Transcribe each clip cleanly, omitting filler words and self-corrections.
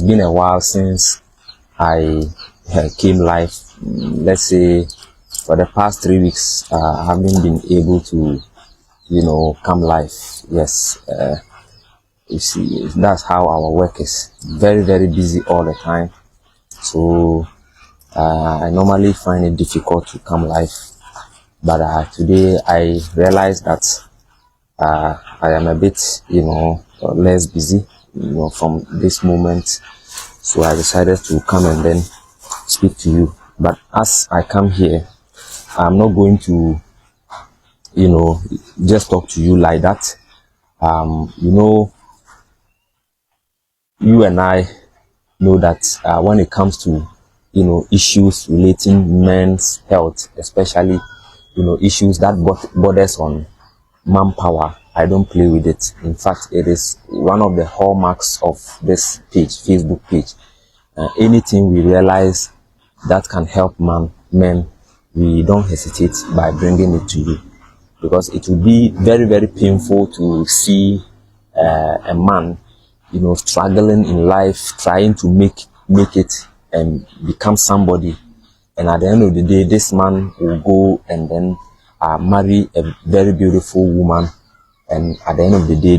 been a while since I came live. Let's say for the past 3 weeks, I haven't been able to, come live. Yes, you see, that's how our work is. Very, very busy all the time. So I normally find it difficult to come live. But today I realized that I am a bit, less busy, from this moment. So I decided to come and then speak to you. But as I come here, I'm not going to, just talk to you like that. You and I know that when it comes to, issues relating men's health, especially, issues that borders on manpower, I don't play with it. In fact, it is one of the hallmarks of this page, Facebook page. Anything we realize that can help men, we don't hesitate by bringing it to you, because it will be very, very painful to see a man, struggling in life, trying to make it and become somebody, and at the end of the day, this man will go and then marry a very beautiful woman, and at the end of the day,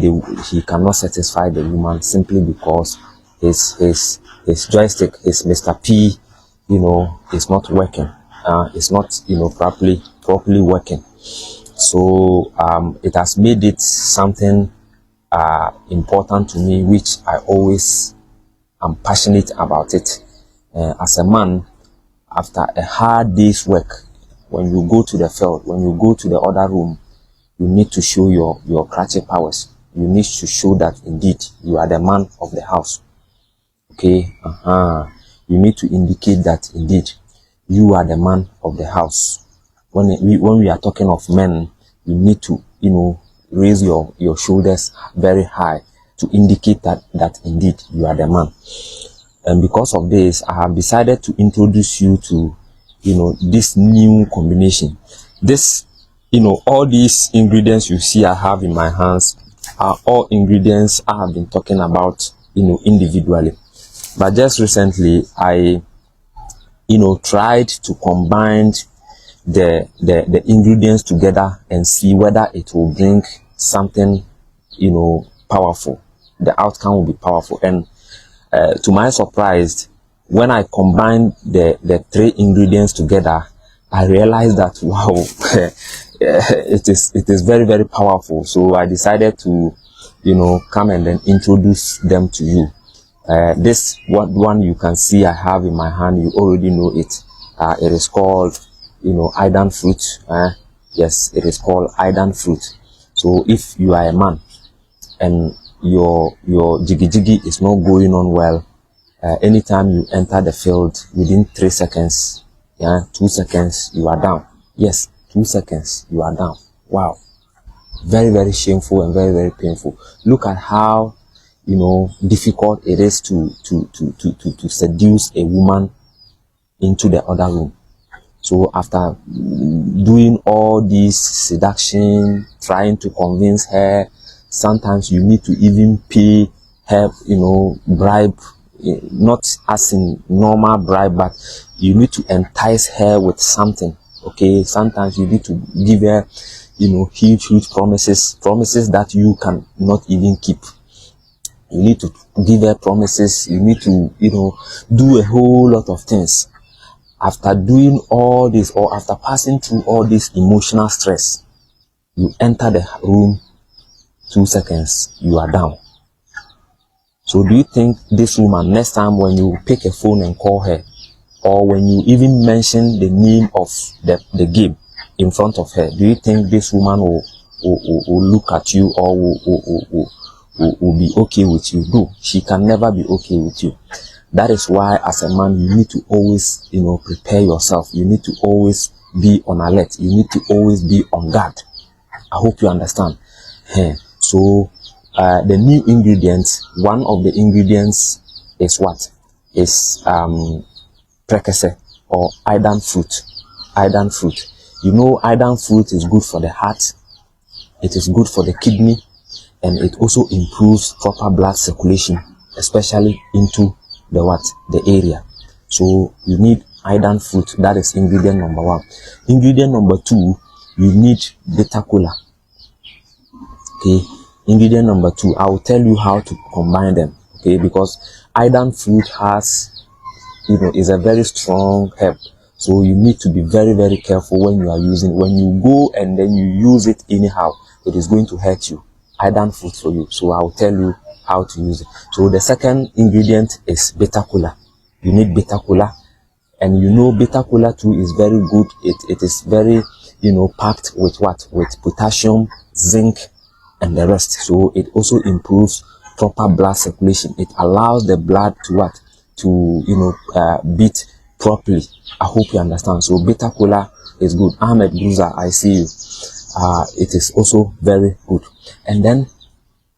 he cannot satisfy the woman simply because his joystick, his Mr. P, is not working. It's not, properly working. So it has made it something important to me, which I always am passionate about it. As a man, after a hard day's work, when you go to the field, when you go to the other room, you need to show your crafty powers. You need to show that indeed you are the man of the house. Okay, you need to indicate that indeed you are the man of the house. When we are talking of men, you need to, raise your shoulders very high to indicate that indeed you are the man. And because of this, I have decided to introduce you to, this new combination. This, all these ingredients you see I have in my hands are all ingredients I have been talking about, individually. But just recently, I, tried to combine the ingredients together and see whether it will bring something, powerful. The outcome will be powerful. And to my surprise, when I combined the 3 ingredients together, I realized that, wow, it is very, very powerful. So I decided to, come and then introduce them to you. This one you can see I have in my hand, you already know it. It is called, Idan fruit. Yes, it is called Idan fruit. So if you are a man and your jiggy is not going on well, anytime you enter the field, within 3 seconds, 2 seconds, you are down. Yes, 2 seconds, you are down. Wow. Very, very shameful and very, very painful. Look at how, difficult it is to seduce a woman into the other room. So after doing all this seduction, trying to convince her, sometimes you need to even pay her, bribe, not as in normal bribe, but you need to entice her with something. Okay, sometimes you need to give her, huge promises that you can not even keep. You need to give her promises. You need to, do a whole lot of things. After doing all this, or after passing through all this emotional stress, you enter the room, 2 seconds, you are down. So do you think this woman, next time when you pick a phone and call her, or when you even mention the name of the game in front of her, do you think this woman will look at you, or will be okay with you? No, she can never be okay with you. That is why, as a man, you need to always, prepare yourself. You need to always be on alert. You need to always be on guard. I hope you understand. So, the new ingredients, one of the ingredients is what? Is precursor or Idan fruit. Idan fruit. Idan fruit is good for the heart. It is good for the kidney, and it also improves proper blood circulation, especially into the area. So you need iron fruit. That is ingredient number 1. Ingredient number 2, you need bitter kola. Okay, ingredient number 2, I will tell you how to combine them. Okay, because iron fruit has, is a very strong herb. So you need to be very, very careful when you are using. When you go and then you use it anyhow, it is going to hurt you. Iron fruit for you. So I will tell you how to use it. So the second ingredient is bitter kola. You need bitter kola, and bitter kola too is very good. It is very, packed with what? With potassium, zinc, and the rest. So it also improves proper blood circulation. It allows the blood to what? To beat properly. I hope you understand. So bitter kola is good. Ahmed Bruza, I see you. It is also very good. And then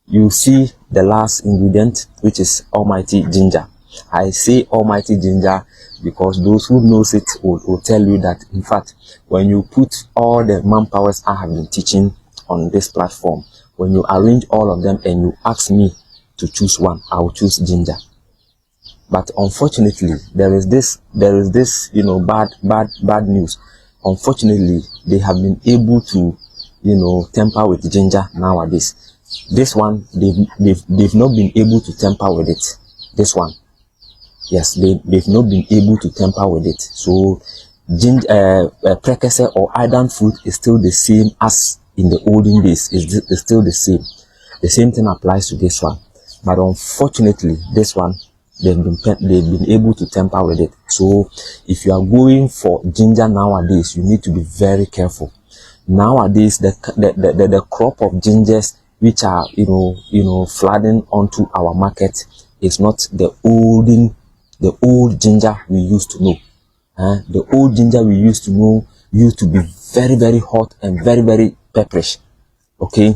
you see the last ingredient, which is almighty ginger. I say almighty ginger because those who knows it will tell you that, in fact, when you put all the manpowers I have been teaching on this platform, when you arrange all of them and you ask me to choose one, I will choose ginger. But unfortunately, there is this bad news. Unfortunately, they have been able to temper with ginger nowadays. This one, they've not been able to temper with it. This one, yes, they've not been able to temper with it. So ginger, precursor or iron fruit is still the same as in the olden days. It's still the same. The same thing applies to this one. But unfortunately, this one, they've been able to temper with it. So if you are going for ginger nowadays, you need to be very careful. Nowadays, the crop of gingers which are flooding onto our market is not the old ginger we used to know. The old ginger we used to know used to be very, very hot and very, very pepperish. Okay.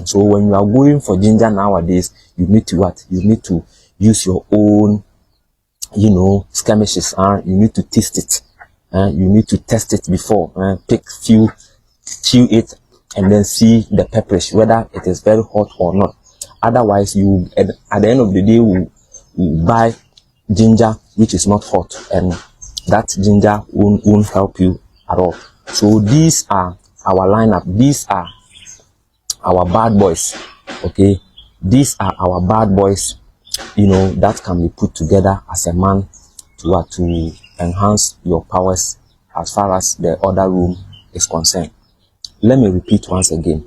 So when you are going for ginger nowadays, you need to what? You need to use your own, skirmishes. You need to taste it. You need to test it before. Chew it, and then see the pepperish, whether it is very hot or not. Otherwise, you at the end of the day will buy ginger which is not hot, and that ginger won't help you at all. So these are our lineup. These are our bad boys. Okay, these are our bad boys, that can be put together as a man to enhance your powers as far as the other room is concerned. Let me repeat once again.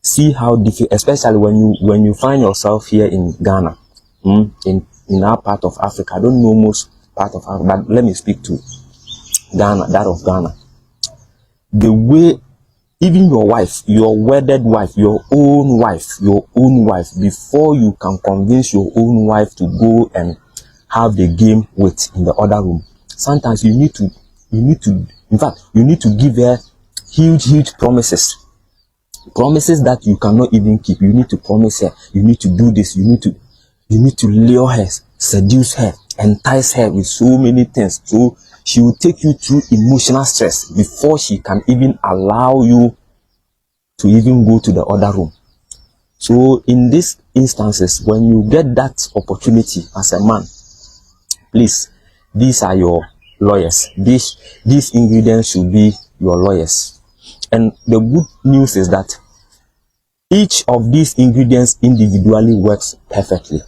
See how difficult, especially when you find yourself here in Ghana, in our part of Africa. I don't know most part of Africa, but let me speak to Ghana, that of Ghana. The way even your wife, your wedded wife, your own wife, before you can convince your own wife to go and have the game with in the other room, sometimes you need to, in fact, you need to give her huge promises that you cannot even keep. You need to promise her, you need to do this, you need to lure her, seduce her, entice her with so many things. So she will take you through emotional stress before she can even allow you to even go to the other room. So in these instances, when you get that opportunity as a man, please, these are your lawyers. These ingredients should be your lawyers. And the good news is that each of these ingredients individually works perfectly.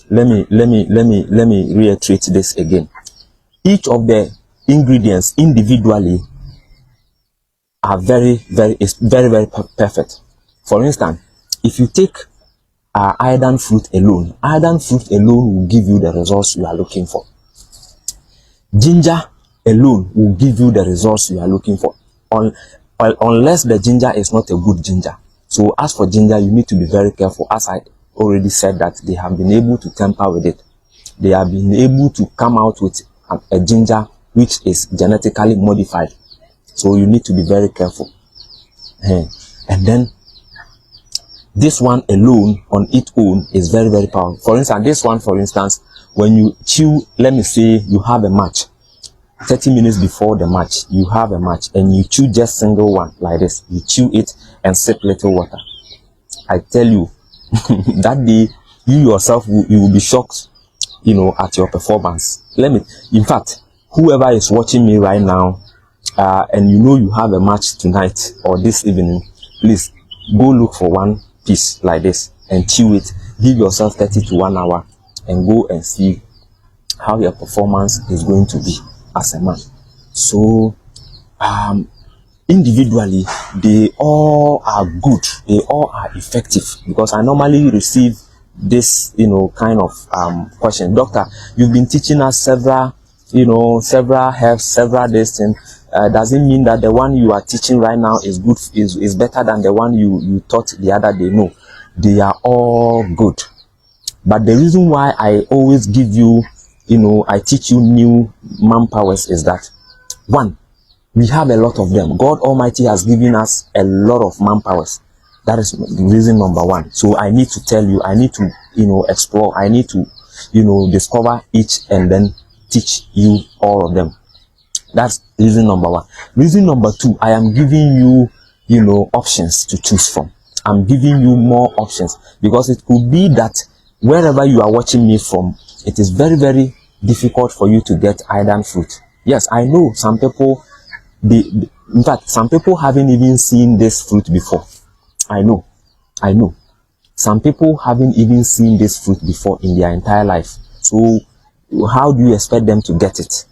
Let me reiterate this again. Each of the ingredients individually are very perfect. For instance, if you take iron fruit alone will give you the results you are looking for. Ginger alone will give you the results you are looking for, unless the ginger is not a good ginger. So as for ginger, you need to be very careful. As I already said, that they have been able to tamper with it. They have been able to come out with a ginger which is genetically modified. So you need to be very careful. And then this one alone on its own is very powerful. For instance, this one, when you chew, let me say you have a match, 30 minutes before the match, you have a match, and you chew just single one like this. You chew it and sip little water. I tell you, that day, you yourself, you will be shocked at your performance. In fact, whoever is watching me right now, and you have a match tonight or this evening, please go look for one piece like this and chew it. Give yourself 30 to 1 hour and go and see how your performance is going to be as a man. So individually, they all are good, they all are effective, because I normally receive this kind of question. Doctor, you've been teaching us several herbs, several this thing. Does it mean that the one you are teaching right now is good, is better than the one you taught the other day? No, they are all good. But the reason why I always give you, I teach you new manpowers is that, one, we have a lot of them. God Almighty has given us a lot of manpowers. That is reason number one. So I need to tell you, I need to, explore, I need to, discover each and then teach you all of them. That's reason number one. Reason number two, I am giving you, options to choose from. I'm giving you more options, because it could be that wherever you are watching me from, it is very, very difficult for you to get iron fruit. Yes, I know some people, in fact, some people haven't even seen this fruit before. I know. Some people haven't even seen this fruit before in their entire life. So how do you expect them to get it?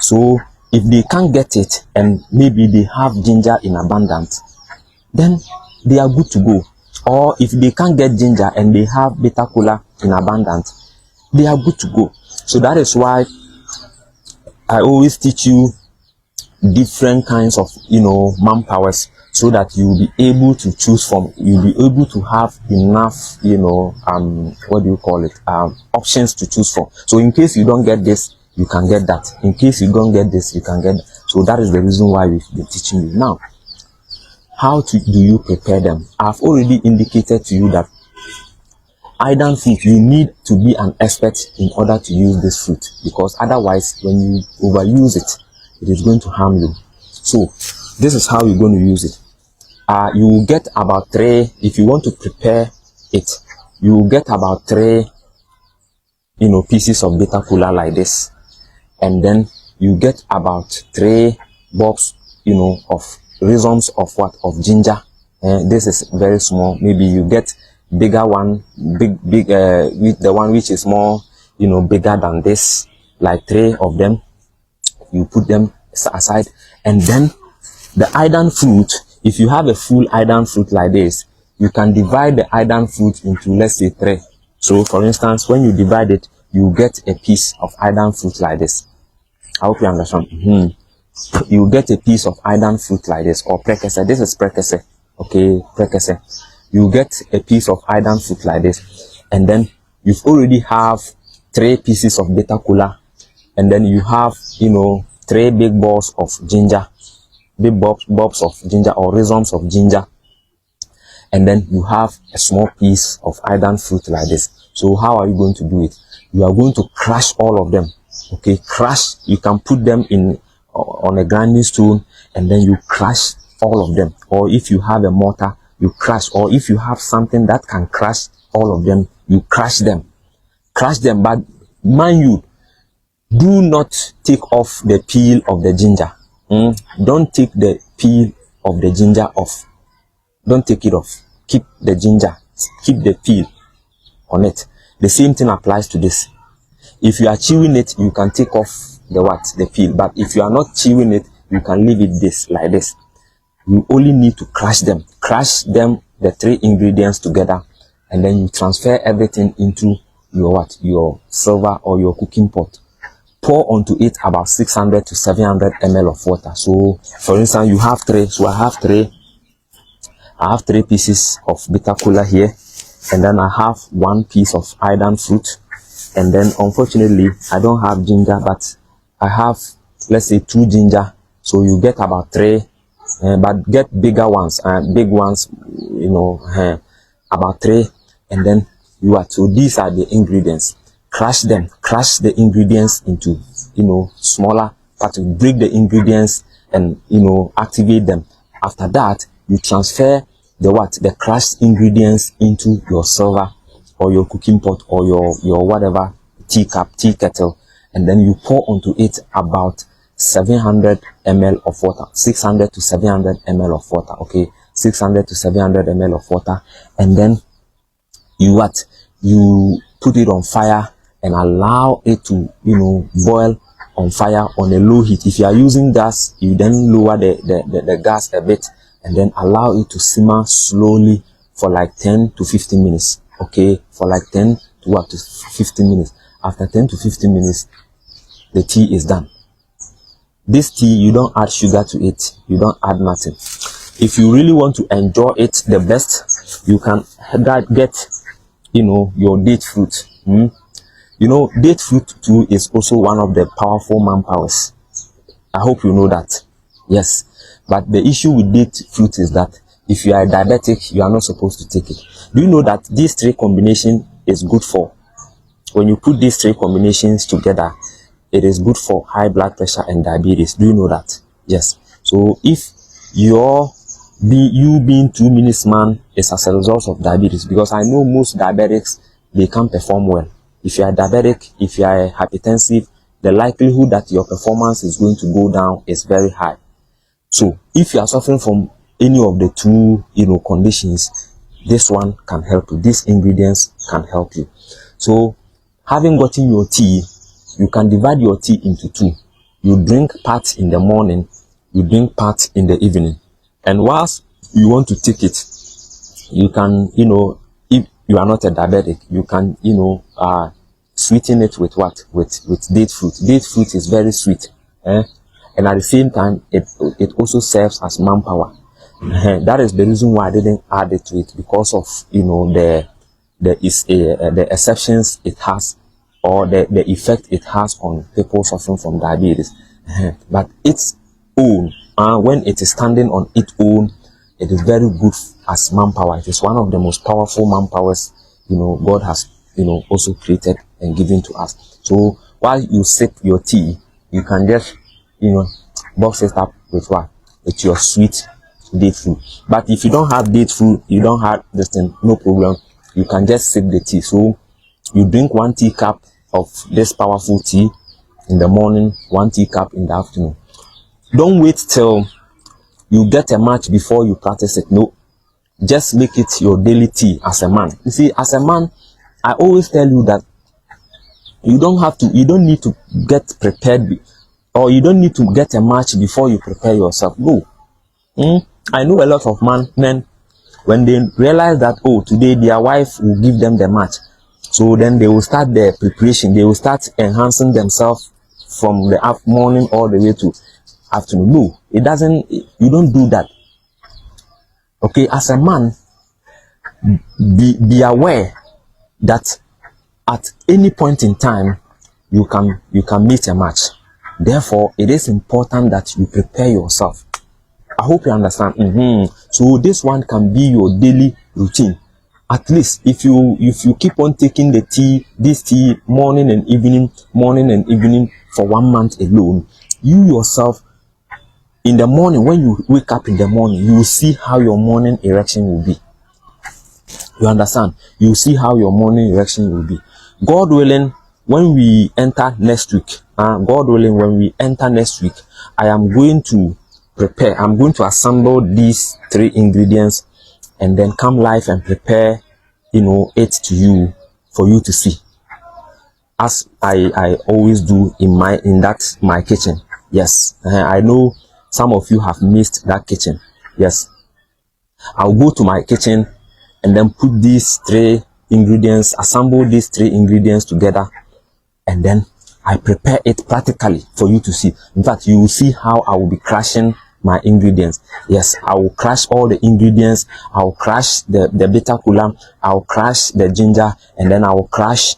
So if they can't get it, and maybe they have ginger in abundance, then they are good to go. Or if they can't get ginger and they have bitter cola in abundance, they are good to go. So that is why I always teach you different kinds of manpowers, so that you will be able to choose from. You'll be able to have enough options to choose from. So in case you don't get this, you can get that. In case you don't get this, you can get that. So that is the reason why we've been teaching you. Now, how do you prepare them? I've already indicated to you that iron fruit, you need to be an expert in order to use this fruit, because otherwise when you overuse it, it is going to harm you. So this is how you're going to use it. You will get about 3, if you want to prepare it, you will get about 3 pieces of bitter cola like this, and then you get about 3 bulbs of rhizomes of ginger. This is very small. Maybe you get bigger one, with the one which is more bigger than this, like 3 of them. You put them aside, and then the iron fruit, if you have a full iron fruit like this, you can divide the iron fruit into, let's say, 3. So for instance, when you divide it, you get a piece of iron fruit like this. I hope you understand. You get a piece of iron fruit like this, or prekese. This is prekese. Okay, prekese. You get a piece of iron fruit like this, and then you've already have 3 pieces of bitter cola, and then you have 3 big balls of ginger, big bulbs of ginger or rhizomes of ginger, and then you have a small piece of iron fruit like this. So how are you going to do it? You are going to crush all of them. Okay, crush. You can put them on a grinding stone, and then you crush all of them. Or if you have a mortar, you crush. Or if you have something that can crush all of them, you crush them. But mind you, do not take off the peel of the ginger. Don't take the peel of the ginger off. Don't take it off. Keep the ginger. Keep the peel on it. The same thing applies to this. If you are chewing it, you can take off the peel. But if you are not chewing it, you can leave it like this. You only need to crush them. Crush them, the 3 ingredients together, and then you transfer everything into your silver or your cooking pot. Pour onto it about 600 to 700 ml of water. So for instance, you have 3. So I have 3 pieces of bitter cola here, and then I have 1 piece of iron fruit, and then unfortunately I don't have ginger, but I have, let's say, 2 ginger. So you get about 3, but get bigger ones and big ones, about 3, and then so these are the ingredients. Crush them. Crush the ingredients into smaller parts. Break the ingredients and activate them. After that, you transfer the crushed ingredients into your silver or your cooking pot or your whatever it tea kettle, and then you pour onto it about 700 ml of water, 600 to 700 ml of water. Okay, 600 to 700 ml of water, and then you put it on fire and allow it to, boil on fire on a low heat. If you are using gas, you then lower the gas a bit and then allow it to simmer slowly for like 10 to 15 minutes. Okay, for like 10 to up to 15 minutes. After 10 to 15 minutes, the tea is done. This tea, you don't add sugar to it, you don't add nothing. If you really want to enjoy it the best, you can get your date fruit. Date fruit too is also one of the powerful manpowers. I hope you know that. Yes, but the issue with date fruit is that if you are diabetic, you are not supposed to take it. Do you know that these three combinations is good for, when you put these three combinations together, it is good for high blood pressure and diabetes? Do you know that? Yes. So if you being 2 minutes man is as a result of diabetes, because I know most diabetics, they can't perform well. If you are diabetic, if you are hypertensive, the likelihood that your performance is going to go down is very high. So if you are suffering from any of the two conditions, this one can help you. These ingredients can help you. So having gotten your tea, you can divide your tea into two. You drink part in the morning, you drink part in the evening. And whilst you want to take it, you can, if you are not a diabetic, you can, sweeten it with what? With date fruit. Date fruit is very sweet. And at the same time, it also serves as manpower. That is the reason why I didn't add it to it, because of, the exceptions it has, or the effect it has on people suffering from diabetes. But its own, when it is standing on its own, it is very good as manpower. It is one of the most powerful manpowers, God has, also created and given to us. So while you sip your tea, you can just, box it up with what? With your sweet date fruit. But if you don't have date fruit, you don't have this thing, no problem. You can just sip the tea. So you drink 1 teacup of this powerful tea in the morning, 1 teacup in the afternoon. Don't wait till you get a match before you practice it. No, just make it your daily tea as a man. You see, as a man, I always tell you that you don't need to get prepared, or you don't need to get a match before you prepare yourself. No. I know a lot of men, when they realize that, today their wife will give them the match, so then they will start their preparation, they will start enhancing themselves from the morning all the way to afternoon. No, you don't do that. Okay, as a man, be aware that at any point in time you can meet a match. Therefore, it is important that you prepare yourself. I hope you understand. So this one can be your daily routine. At least if you keep on taking this tea morning and evening for 1 month alone, you yourself, in the morning, when you wake up in the morning, you will see how your morning erection will be. You understand? You will see how your morning erection will be. God willing, when we enter next week, I am going to prepare. I'm going to assemble these 3 ingredients and then come live and prepare, it to you for you to see, as I always do in my kitchen. Yes, I know some of you have missed that kitchen. Yes, I'll go to my kitchen and then put these 3 ingredients, assemble these 3 ingredients together, and then I prepare it practically for you to see. In fact, you will see how I will be crushing my ingredients. Yes, I will crush all the ingredients. I will crush the bitter kola, I will crush the ginger, and then I will crush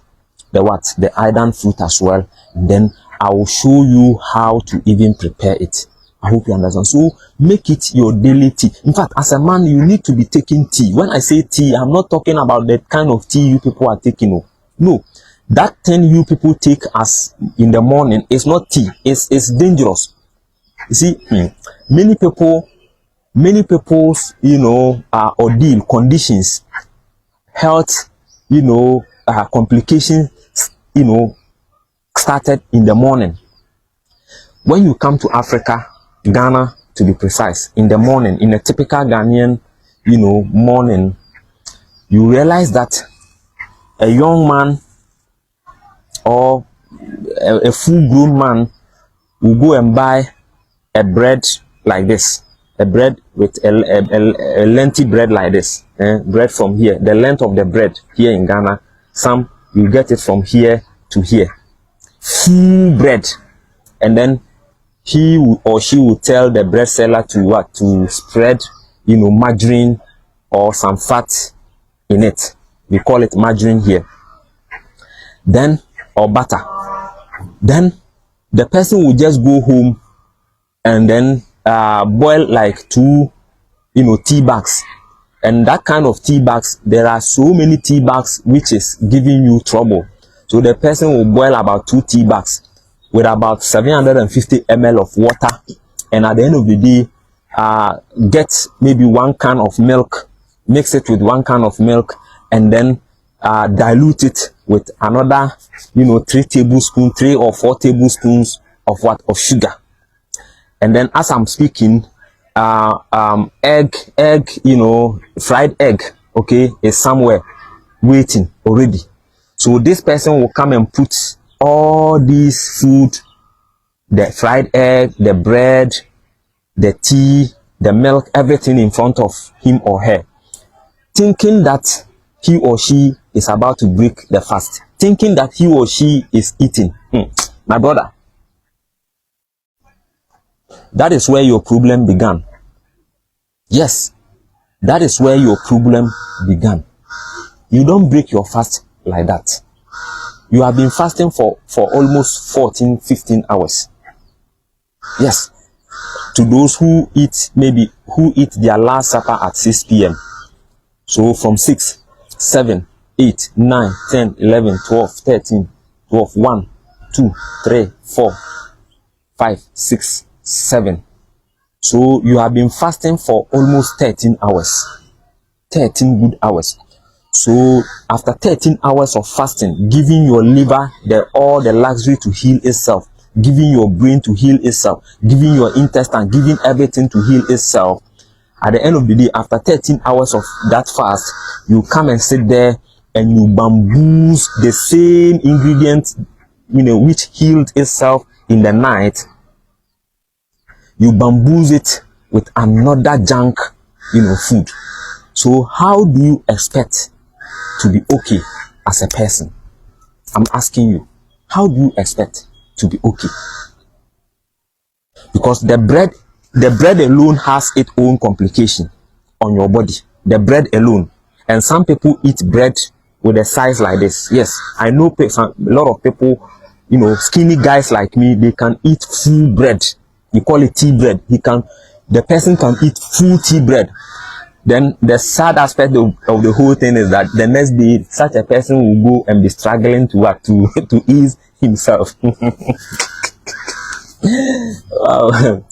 the iron fruit as well. And then I will show you how to even prepare it. I hope you understand. So make it your daily tea. In fact, as a man, you need to be taking tea. When I say tea, I'm not talking about the kind of tea you people are taking. No, that thing you people take as in the morning is not tea. It's dangerous. You see, many people's ordeal, conditions, health, complications, started in the morning. When you come to Africa, Ghana to be precise, in the morning, in a typical Ghanaian, morning, you realize that a young man or a full-grown man will go and buy a bread like this, a bread with a lengthy bread like this, bread from here, the length of the bread here in Ghana, some you get it from here to here, full bread, and then he or she will tell the bread seller to spread, margarine or some fat in it. We call it margarine here. Then, or butter. Then the person will just go home and then boil like 2 tea bags. And that kind of tea bags, there are so many tea bags which is giving you trouble. So the person will boil about 2 tea bags with about 750 ml of water, and at the end of the day get maybe 1 can of milk, mix it with 1 can of milk, and then dilute it with another 3 or 4 tablespoons of sugar. And then as I'm speaking, egg, fried egg, okay, is somewhere waiting already. So this person will come and put all these food, the fried egg, the bread, the tea, the milk, everything in front of him or her, thinking that he or she is about to break the fast, thinking that he or she is eating. My brother, that is where your problem began. Yes, that is where your problem began. You don't break your fast like that. You have been fasting for almost 14-15 hours. Yes, to those who eat their last supper at 6 p.m. So from 6, 7, 8, 9, 10, 11, 12, 13, 12, 1, 2, 3, 4, 5, 6, 7. So you have been fasting for almost 13 hours. 13 good hours. So after 13 hours of fasting, giving your liver all the luxury to heal itself, giving your brain to heal itself, giving your intestine, giving everything to heal itself, at the end of the day, after 13 hours of that fast, you come and sit there and you bamboozle the same ingredient, which healed itself in the night. You bamboozle it with another junk, food. So how do you expect to be okay as a person? I'm asking you, how do you expect to be okay? Because the bread alone has its own complication on your body. The bread alone. And some people eat bread with a size like this. Yes, I know a lot of people, skinny guys like me, they can eat full bread. We call it tea bread. The person can eat full tea bread. Then the sad aspect of the whole thing is that the next day, such a person will go and be struggling to ease himself. Wow.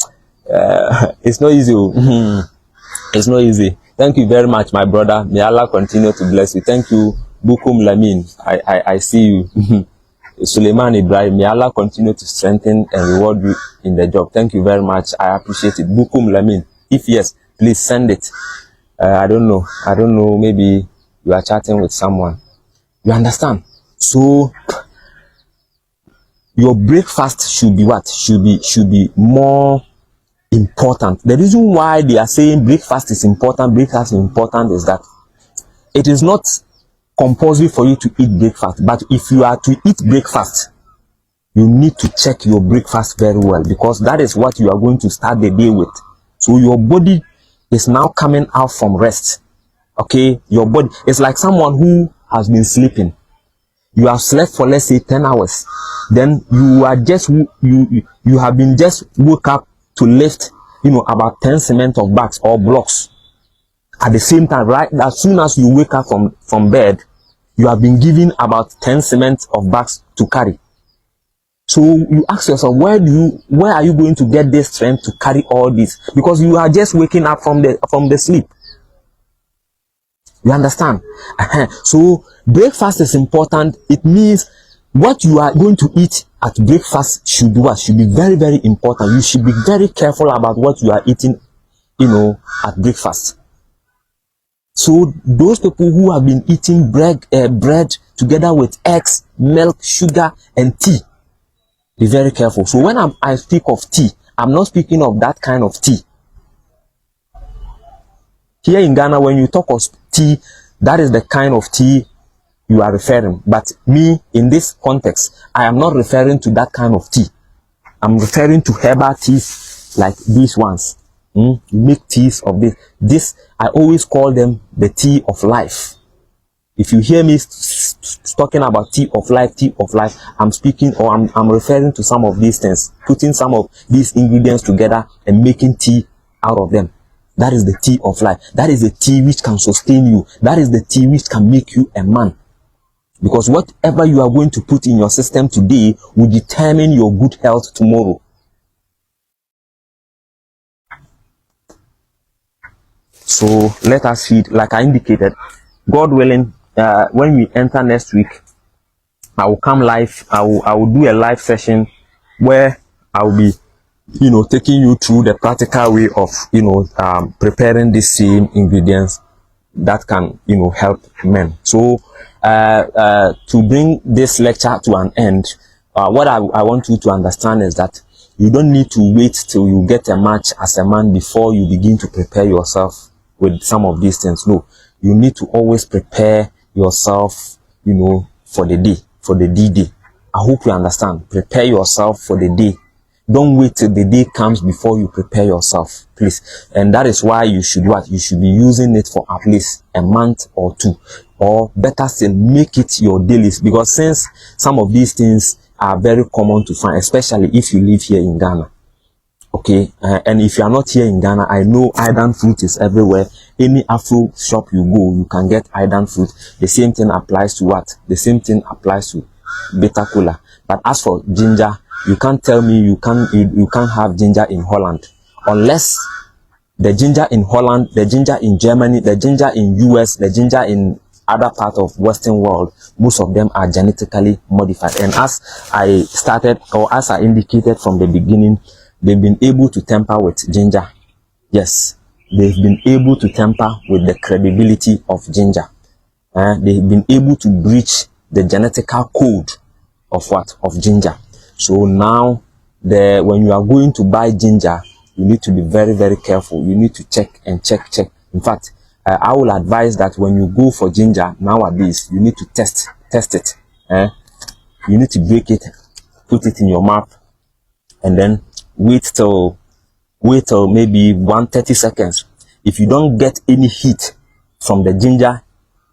It's not easy. It's not easy. Thank you very much, my brother. May Allah continue to bless you. Thank you, Bukum Lamin. I see you. Suleiman Ibrahim, may Allah continue to strengthen and reward you in the job. Thank you very much. I appreciate it. Bukum Lamin. If yes, please send it. I don't know. Maybe you are chatting with someone. You understand? So your breakfast should be what? Should be more important. The reason why they are saying breakfast is important is that it is not compulsory for you to eat breakfast. But if you are to eat breakfast, you need to check your breakfast very well, because that is what you are going to start the day with. So your body is now coming out from rest. Okay, your body is like someone who has been sleeping. You have slept for, let's say, 10 hours. Then you are just you have been just woke up to lift about 10 cement of bags or blocks. At the same time, right, as soon as you wake up from bed, you have been given about 10 cement of bags to carry. So you ask yourself, where are you going to get this strength to carry all this? Because you are just waking up from the sleep. You understand? So breakfast is important. It means what you are going to eat at breakfast should be very, very important. You should be very careful about what you are eating, at breakfast. So those people who have been eating bread together with eggs, milk, sugar, and tea, be very careful. So when I speak of tea, I'm not speaking of that kind of tea. Here in Ghana, when you talk of tea, that is the kind of tea you are referring. But me, in this context, I am not referring to that kind of tea. I'm referring to herbal teas like these ones. You make teas of this. This, I always call them the tea of life. If you hear me talking about tea of life, I'm speaking, or I'm referring to some of these things, putting some of these ingredients together and making tea out of them. That is the tea of life. That is the tea which can sustain you. That is the tea which can make you a man. Because whatever you are going to put in your system today will determine your good health tomorrow. So let us feed, like I indicated, God willing, when we enter next week, I will come live. I will do a live session where I will be taking you through the practical way of preparing these same ingredients that can help men. So to bring this lecture to an end, what I want you to understand is that you don't need to wait till you get a match as a man before you begin to prepare yourself with some of these things. No, you need to always prepare yourself for the day, for the D-Day. I hope you understand. Prepare yourself for the day. Don't wait till the day comes before you prepare yourself, please. And that is why you should you should be using it for at least a month or two, or better still, make it your daily. Because since some of these things are very common to find, especially if you live here in Ghana, okay, and if you are not here in Ghana, I know Idan fruit is everywhere. Any Afro shop you go, you can get Idan fruit. The same thing applies to what? The same thing applies to bitter cola. But as for ginger, you can't tell me you can't have ginger in Holland, unless the ginger in Holland, the ginger in Germany, the ginger in US, the ginger in other part of Western world, most of them are genetically modified. And as I started, or as I indicated from the beginning, they've been able to tamper with ginger. Yes, they've been able to tamper with the credibility of ginger. They've been able to breach the genetical code of what? Of ginger. So now, when you are going to buy ginger, you need to be very, very careful. You need to check. In fact, I will advise that when you go for ginger nowadays, you need to test it. You need to break it, put it in your mouth, and then wait till maybe 130 seconds. If you don't get any heat from the ginger,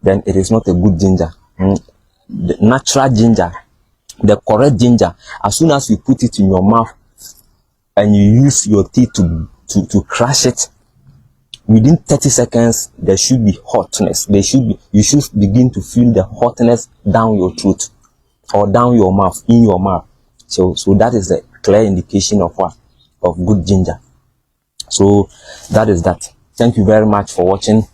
then it is not a good ginger. The natural ginger, the correct ginger, as soon as you put it in your mouth and you use your teeth to crush it, within 30 seconds there should be hotness. You should begin to feel the hotness down your throat or down your mouth, in your mouth. So that is a clear indication of what? Of good ginger. So that is that. Thank you very much for watching.